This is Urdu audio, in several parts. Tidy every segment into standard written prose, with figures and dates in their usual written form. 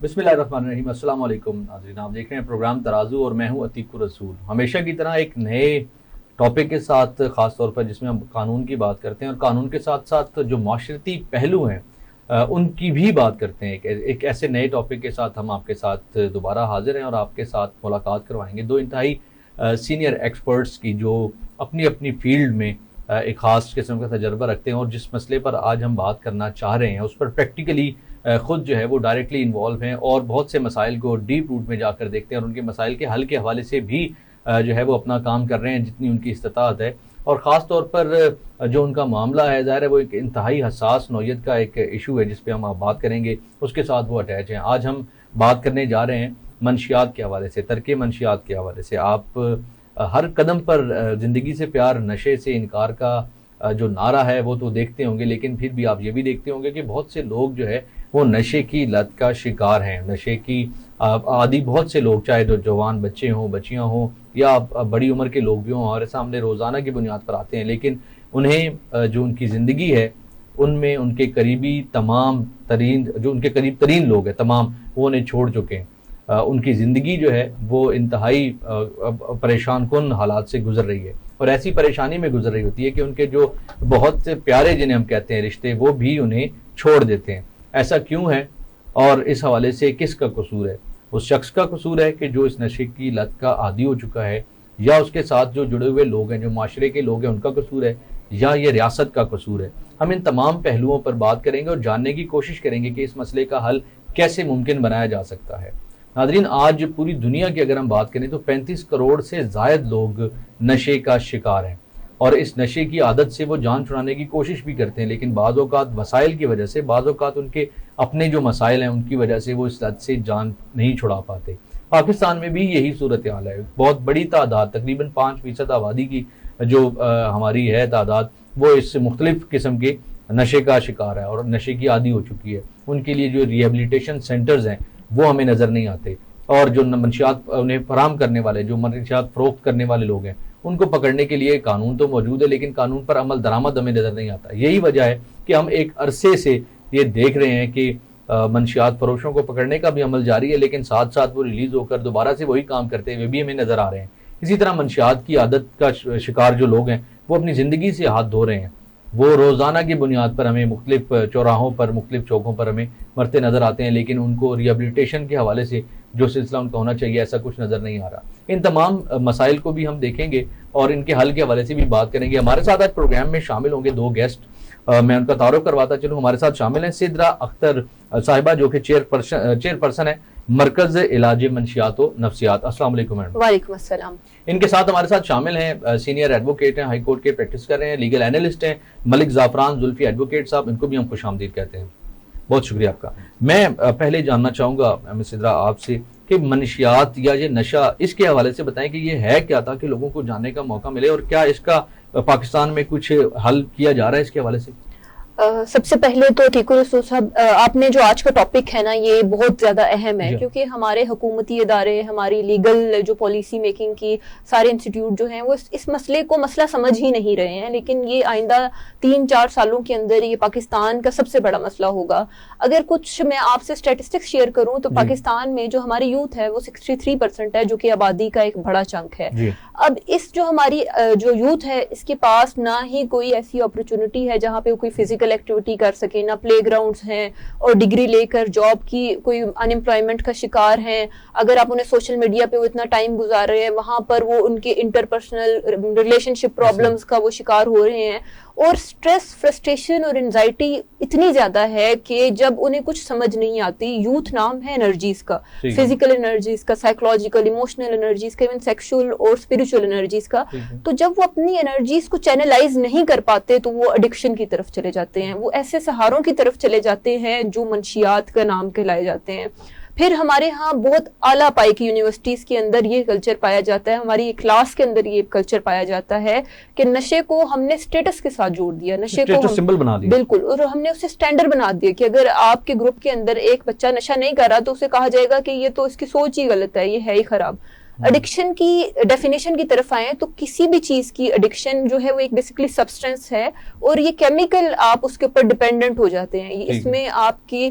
بسم اللہ الرحمن الرحیم. السلام علیکم ناظرین, آپ دیکھ رہے ہیں پروگرام ترازو اور میں ہوں عتیق الرسول. ہمیشہ کی طرح ایک نئے ٹاپک کے ساتھ, خاص طور پر جس میں ہم قانون کی بات کرتے ہیں اور قانون کے ساتھ ساتھ جو معاشرتی پہلو ہیں ان کی بھی بات کرتے ہیں. ایک ایسے نئے ٹاپک کے ساتھ ہم آپ کے ساتھ دوبارہ حاضر ہیں اور آپ کے ساتھ ملاقات کروائیں گے دو انتہائی سینئر ایکسپرٹس کی جو اپنی اپنی فیلڈ میں ایک خاص قسم کا تجربہ رکھتے ہیں اور جس مسئلے پر آج ہم بات کرنا چاہ رہے ہیں اس پر پریکٹیکلی خود جو ہے وہ ڈائریکٹلی انوالو ہیں اور بہت سے مسائل کو ڈیپ روٹ میں جا کر دیکھتے ہیں اور ان کے مسائل کے حل کے حوالے سے بھی جو ہے وہ اپنا کام کر رہے ہیں جتنی ان کی استطاعت ہے. اور خاص طور پر جو ان کا معاملہ ہے ظاہر ہے وہ ایک انتہائی حساس نوعیت کا ایک ایشو ہے جس پہ ہم آپ بات کریں گے, اس کے ساتھ وہ اٹیچ ہیں. آج ہم بات کرنے جا رہے ہیں منشیات کے حوالے سے, ترک منشیات کے حوالے سے. آپ ہر قدم پر زندگی سے پیار, نشے سے انکار کا جو نعرہ ہے وہ تو دیکھتے ہوں گے, لیکن پھر بھی آپ یہ بھی دیکھتے ہوں گے کہ بہت سے لوگ جو ہے وہ نشے کی لت کا شکار ہیں, نشے کی عادی بہت سے لوگ, چاہے جو جوان بچے ہوں, بچیاں ہوں یا بڑی عمر کے لوگ بھی ہوں, ہمارے سامنے روزانہ کی بنیاد پر آتے ہیں. لیکن انہیں جو ان کی زندگی ہے ان میں ان کے قریبی تمام ترین جو ان کے قریب ترین لوگ ہیں تمام وہ انہیں چھوڑ چکے ہیں. ان کی زندگی جو ہے وہ انتہائی پریشان کن حالات سے گزر رہی ہے اور ایسی پریشانی میں گزر رہی ہوتی ہے کہ ان کے جو بہت سے پیارے جنہیں ہم کہتے ہیں رشتے وہ بھی انہیں چھوڑ دیتے ہیں. ایسا کیوں ہے اور اس حوالے سے کس کا قصور ہے؟ اس شخص کا قصور ہے کہ جو اس نشے کی لت کا عادی ہو چکا ہے, یا اس کے ساتھ جو جڑے ہوئے لوگ ہیں, جو معاشرے کے لوگ ہیں, ان کا قصور ہے, یا یہ ریاست کا قصور ہے؟ ہم ان تمام پہلوؤں پر بات کریں گے اور جاننے کی کوشش کریں گے کہ اس مسئلے کا حل کیسے ممکن بنایا جا سکتا ہے. ناظرین, آج پوری دنیا کی اگر ہم بات کریں تو 35 کروڑ سے زائد لوگ نشے کا شکار ہیں اور اس نشے کی عادت سے وہ جان چھڑانے کی کوشش بھی کرتے ہیں, لیکن بعض اوقات وسائل کی وجہ سے, بعض اوقات ان کے اپنے جو مسائل ہیں ان کی وجہ سے وہ اس لت سے جان نہیں چھڑا پاتے. پاکستان میں بھی یہی صورتحال ہے. بہت بڑی تعداد, تقریباً 5% آبادی کی جو ہماری ہے تعداد, وہ اس مختلف قسم کے نشے کا شکار ہے اور نشے کی عادی ہو چکی ہے. ان کے لیے جو ریہیبلیٹیشن سینٹرز ہیں وہ ہمیں نظر نہیں آتے, اور جو منشیات انہیں فراہم کرنے والے, جو منشیات فروخت کرنے والے لوگ ہیں ان کو پکڑنے کے لیے قانون تو موجود ہے لیکن قانون پر عمل درآمد ہمیں نظر نہیں آتا. یہی وجہ ہے کہ ہم ایک عرصے سے یہ دیکھ رہے ہیں کہ منشیات فروشوں کو پکڑنے کا بھی عمل جاری ہے لیکن ساتھ ساتھ وہ ریلیز ہو کر دوبارہ سے وہی کام کرتے ہوئے بھی ہمیں نظر آ رہے ہیں. اسی طرح منشیات کی عادت کا شکار جو لوگ ہیں وہ اپنی زندگی سے ہاتھ دھو رہے ہیں. وہ روزانہ کی بنیاد پر ہمیں مختلف چوراہوں پر, مختلف چوکوں پر ہمیں مرتے نظر آتے ہیں, لیکن ان کو ریہیبلیٹیشن کے حوالے سے جو سلسلہ ان کا ہونا چاہیے ایسا کچھ نظر نہیں آ رہا. ان تمام مسائل کو بھی ہم دیکھیں گے اور ان کے حل کے حوالے سے بھی بات کریں گے. ہمارے ساتھ آج پروگرام میں شامل ہوں گے دو گیسٹ, میں ان کا تعارف کرواتا چلوں. ہمارے ساتھ شامل ہیں سدرا اختر صاحبہ جو کہ چیئر پرسن ہے مرکز علاج منشیات و نفسیات. السلام علیکم میڈم. وعلیکم السلام. ان کے ساتھ ہمارے ساتھ شامل ہیں سینئر ایڈوکیٹ ہیں, ہائی کورٹ کے پریکٹس کر رہے ہیں, لیگل اینالسٹ ہیں ملک زعفران زلفی ایڈوکیٹ صاحب, ان کو بھی ہم خوش آمدید کہتے ہیں. بہت شکریہ آپ کا. میں پہلے جاننا چاہوں گا سدرا آپ سے کہ منشیات یا یہ نشہ, اس کے حوالے سے بتائیں کہ یہ ہے کیا, تاکہ لوگوں کو جاننے کا موقع ملے, اور کیا اس کا پاکستان میں کچھ حل کیا جا رہا ہے اس کے حوالے سے؟ سب سے پہلے تو عتیق الرسول صاحب, آپ نے جو آج کا ٹاپک ہے نا یہ بہت زیادہ اہم ہے, کیونکہ ہمارے حکومتی ادارے, ہماری لیگل جو پالیسی میکنگ کی سارے انسٹیٹیوٹ جو ہیں وہ اس مسئلے کو مسئلہ سمجھ ہی نہیں رہے ہیں, لیکن یہ آئندہ 3-4 سالوں کے اندر یہ پاکستان کا سب سے بڑا مسئلہ ہوگا. اگر کچھ میں آپ سے اسٹیٹسٹکس شیئر کروں تو پاکستان میں جو ہماری یوتھ ہے وہ 63% ہے, جو کہ آبادی کا ایک بڑا چنک ہے. اب اس جو ہماری جو یوتھ ہے اس کے پاس نہ ہی کوئی ایسی اپرچونٹی ہے جہاں پہ کوئی فزیکل ایکٹیویٹی کر سکے, نہ پلے گراؤنڈز ہیں, اور ڈگری لے کر جاب کی کوئی ان امپلائمنٹ کا شکار ہیں. اگر آپ انہیں سوشل میڈیا پہ وہ اتنا ٹائم گزار رہے ہیں وہاں پر وہ ان کے انٹرپرسنل ریلیشن شپ پرابلمس کا وہ شکار ہو رہے ہیں, اور سٹریس, فرسٹریشن اور انزائٹی اتنی زیادہ ہے کہ جب انہیں کچھ سمجھ نہیں آتی. یوتھ نام ہے انرجیز کا, فزیکل انرجیز کا, سائیکولوجیکل, ایموشنل انرجیز کا, ایون سیکشل اور اسپرچل انرجیز کا. تو جب وہ اپنی انرجیز کو چینلائز نہیں کر پاتے تو وہ ایڈکشن کی طرف چلے جاتے ہیں, وہ ایسے سہاروں کی طرف چلے جاتے ہیں جو منشیات کا نام کہلائے جاتے ہیں. پھر ہمارے ہاں بہت اعلیٰ پائی کی یونیورسٹیز کے اندر یہ کلچر پایا جاتا ہے, ہماری کلاس کے اندر یہ کلچر پایا جاتا ہے کہ نشے کو ہم نے اسٹیٹس کے ساتھ جوڑ دیا, نشے کو سمبل بنا دیا. بالکل, اور ہم نے اسے اسٹینڈرڈ بنا دیا کہ اگر آپ کے گروپ کے اندر ایک بچہ نشہ نہیں کر رہا تو اسے کہا جائے گا کہ یہ تو اس کی سوچ ہی غلط ہے, یہ ہے ہی خراب. ایڈکشن کی ڈیفینیشن کی طرف آئیں تو کسی بھی چیز کی ایڈکشن جو ہے وہ ایک بیسکلی سبسٹینس ہے, اور یہ کیمیکل آپ اس کے اوپر ڈیپینڈنٹ ہو جاتے ہیں. اس میں آپ کی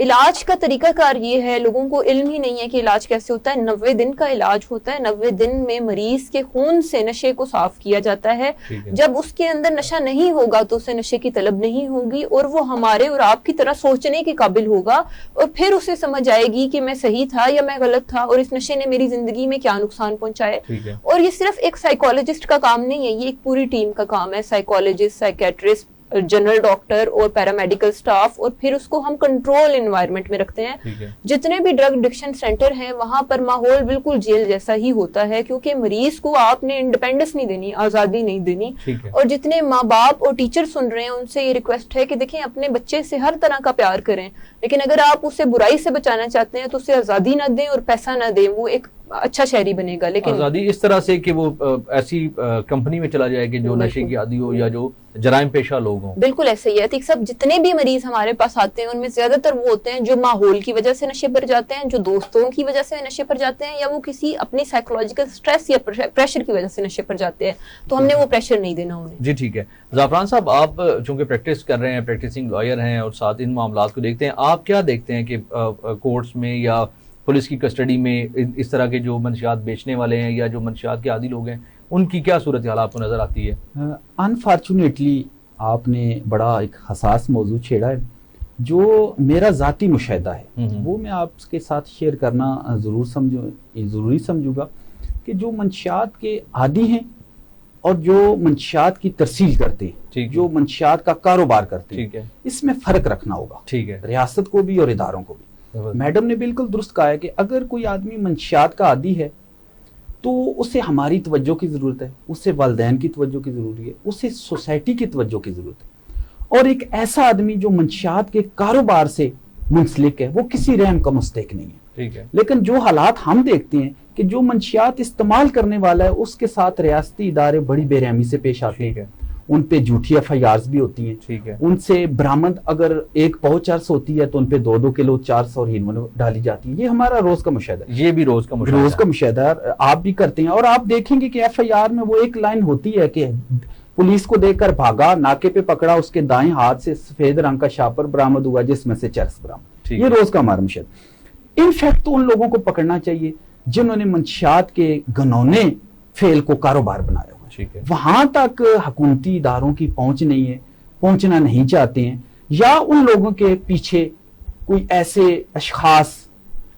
علاج کا طریقہ کار یہ ہے, لوگوں کو علم ہی نہیں ہے کہ علاج کیسے ہوتا ہے. 90 دن کا علاج ہوتا ہے. 90 دن میں مریض کے خون سے نشے کو صاف کیا جاتا ہے. جب اس کے اندر نشہ نہیں ہوگا تو اسے نشے کی طلب نہیں ہوگی, اور وہ ہمارے اور آپ کی طرح سوچنے کے قابل ہوگا, اور پھر اسے سمجھ آئے گی کہ میں صحیح تھا یا میں غلط تھا, اور اس نشے نے میری زندگی میں کیا نقصان پہنچائے. اور یہ صرف ایک سائیکالوجسٹ کا کام نہیں ہے, یہ ایک پوری ٹیم کا کام ہے. سائیکالوجسٹ, سائیکیٹرسٹ, جنرل ڈاکٹر اور پیرامیڈیکل سٹاف, اور پھر اس کو ہم کنٹرول انوائرمنٹ میں رکھتے ہیں. جتنے بھی ڈرگ ایڈکشن سینٹر ہیں وہاں پر ماحول بالکل جیل جیسا ہی ہوتا ہے, کیونکہ مریض کو آپ نے انڈیپینڈنس نہیں دینی, آزادی نہیں دینی. اور جتنے ماں باپ اور ٹیچر سن رہے ہیں ان سے یہ ریکویسٹ ہے کہ دیکھیں اپنے بچے سے ہر طرح کا پیار کریں, لیکن اگر آپ اسے برائی سے بچانا چاہتے ہیں تو اسے آزادی نہ دیں اور پیسہ نہ دیں, وہ ایک اچھا شہری بنے گا. لیکن آزادی اس طرح سے کہ وہ ایسی کمپنی میں چلا جائے کہ جو نشے کی عادی ہو یا جو جرائم پیشہ لوگ ہوں. بالکل ایسے ہی ہے. عتیق صاحب, جتنے بھی مریض ہمارے پاس آتے ہیں ان میں زیادہ تر وہ ہوتے ہیں جو ماحول کی وجہ سے نشے پر جاتے ہیں, جو دوستوں کی وجہ سے نشے پر جاتے ہیں, یا وہ کسی اپنی سائیکولوجیکل سٹریس یا پریشر کی وجہ سے نشے پر جاتے ہیں. تو ہم نے وہ پریشر نہیں دینا انہیں. جی ٹھیک ہے. زعفران صاحب, آپ چونکہ پریکٹس کر رہے ہیں, پریکٹسنگ لائر ہیں اور ساتھ ان معاملات کو دیکھتے ہیں, آپ کیا دیکھتے ہیں کہ کورٹس میں یا پولیس کی کسٹڈی میں اس طرح کے جو منشیات بیچنے والے ہیں یا جو منشیات کے عادی لوگ ہیں ان کی کیا صورتحال آپ کو نظر آتی ہے؟ انفارچونیٹلی آپ نے بڑا ایک حساس موضوع چھیڑا ہے. جو میرا ذاتی مشاہدہ ہے وہ میں آپ کے ساتھ شیئر کرنا ضروری سمجھوں گا کہ جو منشیات کے عادی ہیں اور جو منشیات کی ترسیل کرتے ہیں, جو منشیات کا کاروبار کرتے ہیں, اس میں فرق رکھنا ہوگا. ٹھیک ہے, ریاست کو بھی اور اداروں کو بھی. میڈم نے بالکل درست کہا ہے کہ اگر کوئی آدمی منشیات کا عادی ہے تو اسے ہماری توجہ کی ضرورت ہے, اسے والدین کی توجہ کی ضروری ہے, اسے سوسائٹی کی توجہ کی ضرورت ہے. اور ایک ایسا آدمی جو منشیات کے کاروبار سے منسلک ہے وہ کسی رحم کا مستحق نہیں ہے. ٹھیک ہے. لیکن جو حالات ہم دیکھتے ہیں کہ جو منشیات استعمال کرنے والا ہے اس کے ساتھ ریاستی ادارے بڑی بے رحمی سے پیش آتے ہیں. ان پہ جھوٹی FIRs بھی ہوتی ہیں. ٹھیک ہے. ان سے برآمد اگر 1 پاؤ چرس ہوتی ہے تو ان پہ 2-2 کلو چرس اور ہیروئن ڈالی جاتی ہے. یہ ہمارا روز کا مشاہدہ ہے. یہ بھی روز کا مشاہدہ آپ بھی کرتے ہیں. اور آپ دیکھیں گے کہ FIR میں وہ ایک لائن ہوتی ہے کہ پولیس کو دیکھ کر بھاگا, ناکے پہ پکڑا, اس کے دائیں ہاتھ سے سفید رنگ کا شاپر برآمد ہوا جس میں سے چرس برآمد. یہ روز کا ہمارا مشاہدہ. ان فیکٹ تو ان لوگوں کو پکڑنا چاہیے جنہوں نے منشیات کے گھنونے فعل کو کاروبار بنایا. وہاں تک حکومتی اداروں کی پہنچ نہیں ہے, پہنچنا نہیں چاہتے ہیں, یا ان لوگوں کے پیچھے کوئی ایسے اشخاص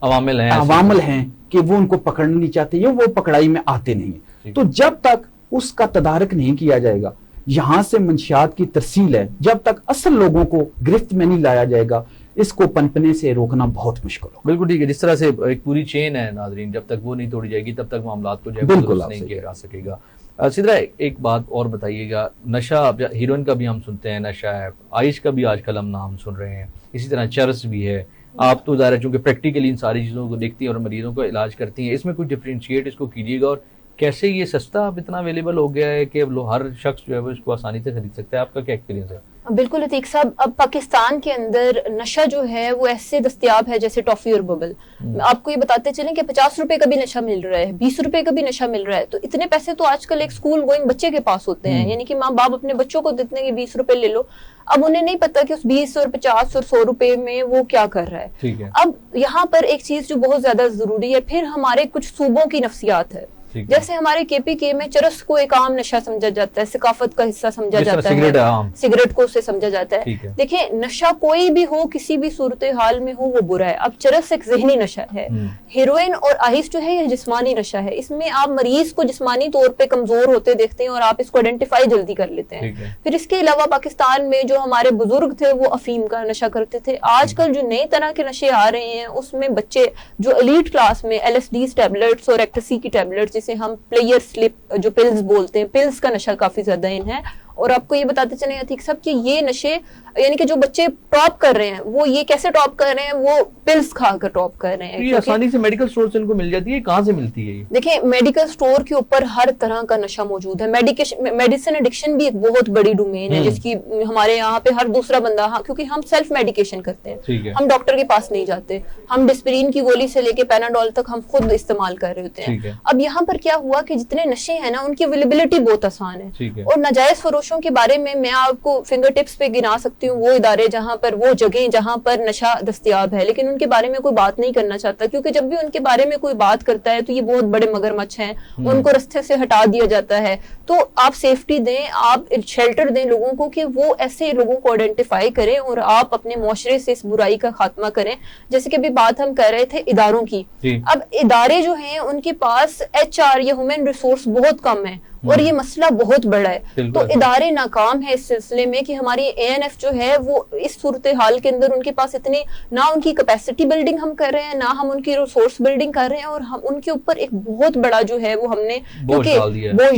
عوامل ہیں کہ وہ ان کو پکڑنا نہیں چاہتے یا وہ پکڑائی میں آتے نہیں ہیں. تو جب تک اس کا تدارک نہیں کیا جائے گا, یہاں سے منشیات کی ترسیل ہے, جب تک اصل لوگوں کو گرفت میں نہیں لایا جائے گا اس کو پنپنے سے روکنا بہت مشکل ہوگا. بالکل ٹھیک ہے. جس طرح سے ایک پوری چین ہے ناظرین, جب تک وہ نہیں توڑی جائے گی تب تک معاملات کو بالکل نہیں کیا جا سکے گا. سدرا ایک بات اور بتائیے گا, نشہ ہیروئن کا بھی ہم سنتے ہیں, نشہ ہے, آئس کا بھی آج کل ہم نام سن رہے ہیں, اسی طرح چرس بھی ہے. آپ تو ظاہر ہے چونکہ پریکٹیکلی ان ساری چیزوں کو دیکھتی ہیں اور مریضوں کو علاج کرتی ہیں, اس میں کوئی ڈفرینشیٹ اس کو کیجیے گا, اور کیسے یہ سستا اب اتنا اویلیبل ہو گیا ہے کہ اب ہر شخص جو ہے وہ اس کو آسانی سے خرید سکتا ہے. آپ کا کیا ایکسپیرینس ہے؟ بالکل عتیق صاحب, اب پاکستان کے اندر نشہ جو ہے وہ ایسے دستیاب ہے جیسے ٹافی اور ببل. آپ کو یہ بتاتے چلیں کہ 50 روپے کا بھی نشہ مل رہا ہے, 20 روپے کا بھی نشہ مل رہا ہے. تو اتنے پیسے تو آج کل ایک اسکول گوئنگ بچے کے پاس ہوتے ہیں, یعنی کہ ماں باپ اپنے بچوں کو دیتے ہیں کہ 20 روپے لے لو. اب انہیں نہیں پتا کہ اس 20 اور 50 اور 100 روپے میں وہ کیا کر رہا ہے. اب یہاں پر ایک چیز جو بہت زیادہ ضروری ہے, پھر ہمارے کچھ صوبوں کی نفسیات ہے. جیسے ہمارے KPK میں چرس کو ایک عام نشہ سمجھا جاتا ہے, ثقافت کا حصہ سمجھا جاتا ہے, سگریٹ کو اسے سمجھا جاتا ہے. دیکھیں, نشہ کوئی بھی ہو, کسی بھی صورتحال میں ہو, وہ برا ہے. اب چرس ایک ذہنی نشہ ہے, ہیروئن اور آئس جو ہے یہ جسمانی نشہ ہے. اس میں آپ مریض کو جسمانی طور پہ کمزور ہوتے دیکھتے ہیں اور آپ اس کو آئیڈینٹیفائی جلدی کر لیتے ہیں. پھر اس کے علاوہ پاکستان میں جو ہمارے بزرگ تھے وہ افیم کا نشہ کرتے تھے. آج کل جو نئی طرح کے نشے آ رہے ہیں اس میں بچے جو ایلیٹ کلاس میں LSD ٹیبلٹس اور ایکٹسی کی ٹیبلٹس, جسے ہم پلیئر سلپ جو پلز بولتے ہیں, پلز کا نشہ کافی زیادہ ان ہے. اور آپ کو یہ بتاتے چلیں عتیق صاحب کہ یہ نشے یعنی کہ جو بچے ٹاپ کر رہے ہیں وہ یہ کیسے ٹاپ کر رہے ہیں, وہ پلز کھا کر ٹاپ کر رہے ہیں. یہ آسانی سے میڈیکل سٹور سے ان کو مل جاتی ہے, کہاں سے ملتی ہے؟ دیکھیں, میڈیکل سٹور کے اوپر ہر طرح کا نشہ موجود ہے. میڈیسن ایڈکشن بھی ایک بہت بڑی ڈومین ہے جس کی ہمارے یہاں پہ ہر دوسرا بندہ, کیونکہ ہم سیلف میڈیکیشن کرتے ہیں, ہم ڈاکٹر کے پاس نہیں جاتے, ہم ڈسپرین کی گولی سے لے کے پیناڈول تک ہم خود استعمال کر رہے ہوتے ہیں. اب یہاں پر کیا ہوا کہ جتنے نشے ہیں نا ان کی اویلیبلٹی بہت آسان ہے, اور ناجائز فروخت فروشوں کے بارے میں آپ کو فنگر ٹپس پہ گنا سکتی ہوں وہ ادارے جہاں پر وہ جگہیں جہاں پر نشہ دستیاب ہے، لیکن ان کے بارے میں کوئی بات نہیں کرنا چاہتا، کیونکہ جب بھی ان کے بارے میں کوئی بات کرتا ہے تو یہ بہت بڑے مگرمچھ ہیں، ان کو رستے سے ہٹا دیا جاتا ہے. تو آپ سیفٹی دیں، آپ شیلٹر دیں لوگوں کو کہ وہ ایسے لوگوں کو آئیڈینٹیفائی کریں اور آپ اپنے معاشرے سے اس برائی کا خاتمہ کریں. جیسے کہ ابھی بات ہم کر رہے تھے اداروں کی، اب ادارے جو ہیں ان کے پاس HR یا ہیومن ریسورس بہت کم ہے اور یہ مسئلہ بہت بڑا ہے. تو ادارے ناکام ہے اس سلسلے میں کہ ہماری ANF جو ہے وہ اس صورتحال کے اندر ان کے پاس اتنی نہ ان کی کیپیسٹی بلڈنگ ہم کر رہے ہیں، نہ ہم ان کی ریسورس بلڈنگ کر رہے ہیں، اور ہم ان کے اوپر ایک بہت بڑا جو ہے وہ ہم نے بوجھ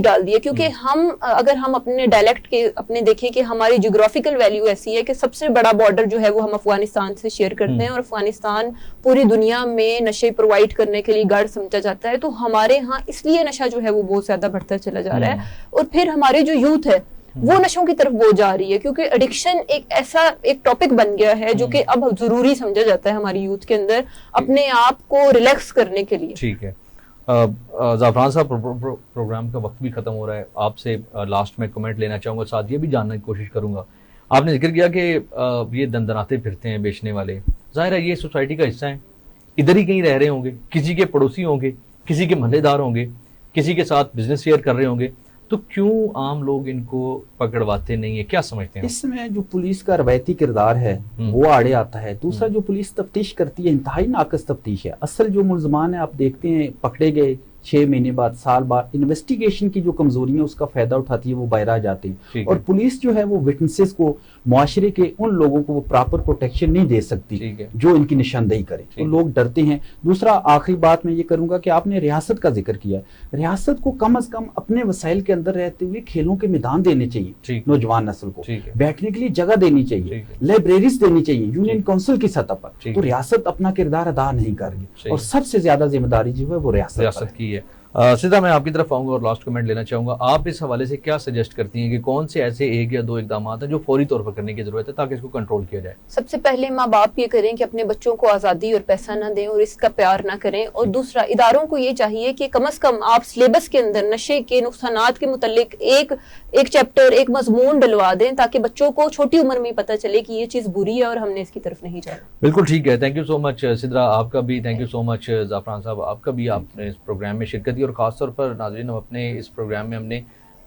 ڈال دیا. کیونکہ ہم اگر ہم اپنے ڈائلیکٹ کے اپنے دیکھیں کہ ہماری جیوگرافیکل ویلیو ایسی ہے کہ سب سے بڑا بارڈر جو ہے وہ ہم افغانستان سے شیئر کرتے ہیں، اور افغانستان پوری دنیا میں نشے پرووائڈ کرنے کے لیے گڑھ سمجھا جاتا ہے. تو ہمارے ہاں اس لیے نشہ جو ہے وہ بہت زیادہ بڑھتا چلا جا رہا ہے. اور پھر ہمارے جو یوتھ ہے وہ نشوں کی طرف وہ جا رہی ہے، کیونکہ ایڈکشن ایک ایسا ایک ٹاپک بن گیا ہے جو کہ اب ضروری سمجھا جاتا ہے ہماری یوتھ کے اندر اپنے آپ کو ریلیکس کرنے کے لیے. ٹھیک ہے زعفران صاحب، پروگرام کا وقت بھی ختم ہو رہا ہے. آپ سے لاسٹ میں کمنٹ لینا چاہوں گا، ساتھ یہ بھی جاننے کی کوشش کروں گا. آپ نے ذکر کیا کہ یہ دندناتے پھرتے ہیں بیچنے والے، ظاہر ہے یہ سوسائٹی کا حصہ ہیں، ادھر ہی کہیں رہ رہے ہوں گے، کسی کے پڑوسی ہوں گے، کسی کے محلے دار ہوں گے، کسی کے ساتھ بزنس شیئر کر رہے ہوں گے. تو کیوں عام لوگ ان کو پکڑواتے نہیں ہیں؟ کیا سمجھتے ہیں؟ اس میں جو پولیس کا روایتی کردار ہے وہ آڑے آتا ہے. دوسرا جو پولیس تفتیش کرتی ہے انتہائی ناقص تفتیش ہے. اصل جو ملزمان ہیں آپ دیکھتے ہیں پکڑے گئے 6 مہینے بعد، سال بعد، انویسٹیگیشن کی جو کمزوری ہے اس کا فائدہ اٹھاتی ہے، وہ باہر آ جاتے ہیں. اور پولیس جو ہے وہ وٹنسز کو، معاشرے کے ان لوگوں کو وہ پراپر پروٹیکشن نہیں دے سکتی جو ان کی نشاندہی کرے. تو لوگ ڈرتے ہیں. دوسرا آخری بات میں یہ کروں گا کہ آپ نے ریاست کا ذکر کیا. ریاست کو کم از کم اپنے وسائل کے اندر رہتے ہوئے کھیلوں کے میدان دینے چاہیے نوجوان نسل کو، بیٹھنے کے لیے جگہ دینی چاہیے، لائبریریز دینی چاہیے یونین کونسل کی سطح پر. تو ریاست اپنا کردار ادا نہیں کر رہی، اور سب سے زیادہ ذمہ داری جو ہے وہ ریاست کی ہے. سیدھا میں آپ کی طرف آؤں گا اور لاسٹ کمنٹ لینا چاہوں گا. آپ اس حوالے سے کیا سجیسٹ کرتی ہیں کہ کون سے ایسے 1 یا 2 اقدامات ہیں جو فوری طور پر کرنے کی ضرورت ہے تاکہ اس کو کنٹرول کیا جائے؟ سب سے پہلے ماں باپ یہ کریں کہ اپنے بچوں کو آزادی اور پیسہ نہ دیں اور اس کا پیار نہ کریں. اور دوسرا اداروں کو یہ چاہیے کہ کم از کم آپ سلیبس کے اندر نشے کے نقصانات کے متعلق ایک چیپٹر، ایک مضمون ڈلوا دیں تاکہ بچوں کو چھوٹی عمر میں پتہ چلے کہ یہ چیز بری ہے اور ہم نے اس کی طرف نہیں جانا. بالکل ٹھیک ہے. تھینک یو سو مچ سدرا، آپ کا بھی تھینک یو سو مچ. زعفران صاحب آپ کا بھی، آپ نے اس پروگرام میں شرکت کی، اور خاص طور پر ناظرین ہم اپنے اس پروگرام میں ہم نے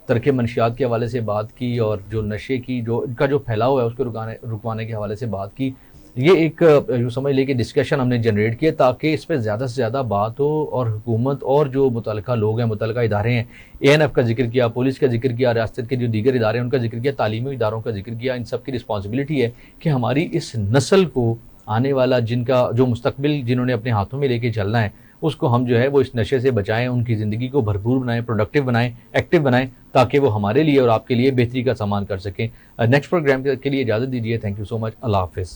ترک منشیات کے حوالے سے بات کی، اور جو نشے کی ان کا جو پھیلاؤ ہے اس کو رکوانے کے حوالے سے بات کی. یہ ایک یوں سمجھ لے کہ ڈسکشن ہم نے جنریٹ کیا تاکہ اس پہ زیادہ سے زیادہ بات ہو، اور حکومت اور جو متعلقہ لوگ ہیں، متعلقہ ادارے ہیں، ANF کا ذکر کیا، پولیس کا ذکر کیا، ریاست کے جو دیگر ادارے ہیں ان کا ذکر کیا، تعلیمی اداروں کا ذکر کیا. ان سب کی رسپانسبلٹی ہے کہ ہماری اس نسل کو، آنے والا جن کا جو مستقبل جنہوں نے اپنے ہاتھوں میں لے کے چلنا ہے، اس کو ہم جو ہے وہ اس نشے سے بچائیں، ان کی زندگی کو بھرپور بنائیں، پروڈکٹیو بنائیں، ایکٹیو بنائیں، تاکہ وہ ہمارے لیے اور آپ کے لیے بہتری کا سامان کر سکیں. نیکسٹ پروگرام کے لیے اجازت دیجیے. تھینک یو سو مچ. اللہ حافظ.